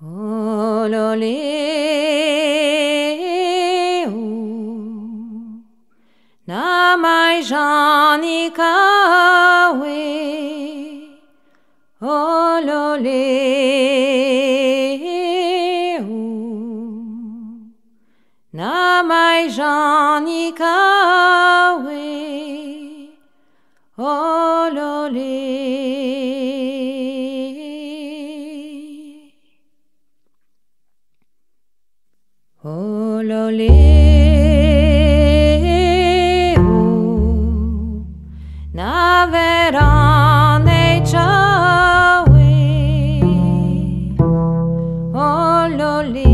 Olole, na mai jani kawe. Olole, na mai jani kawe. Olole. Olole, na verane chawe. Olole,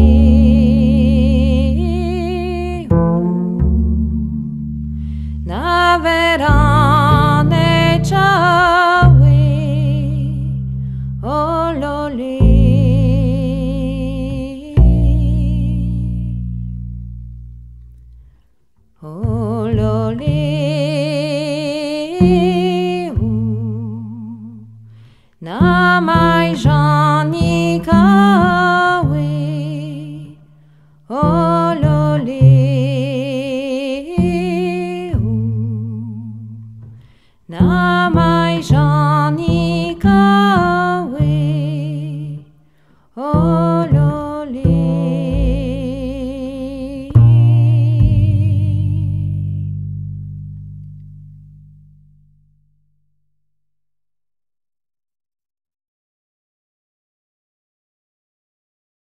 na verane chawe. Olole. Olole, na mai jani kawe. Olole, na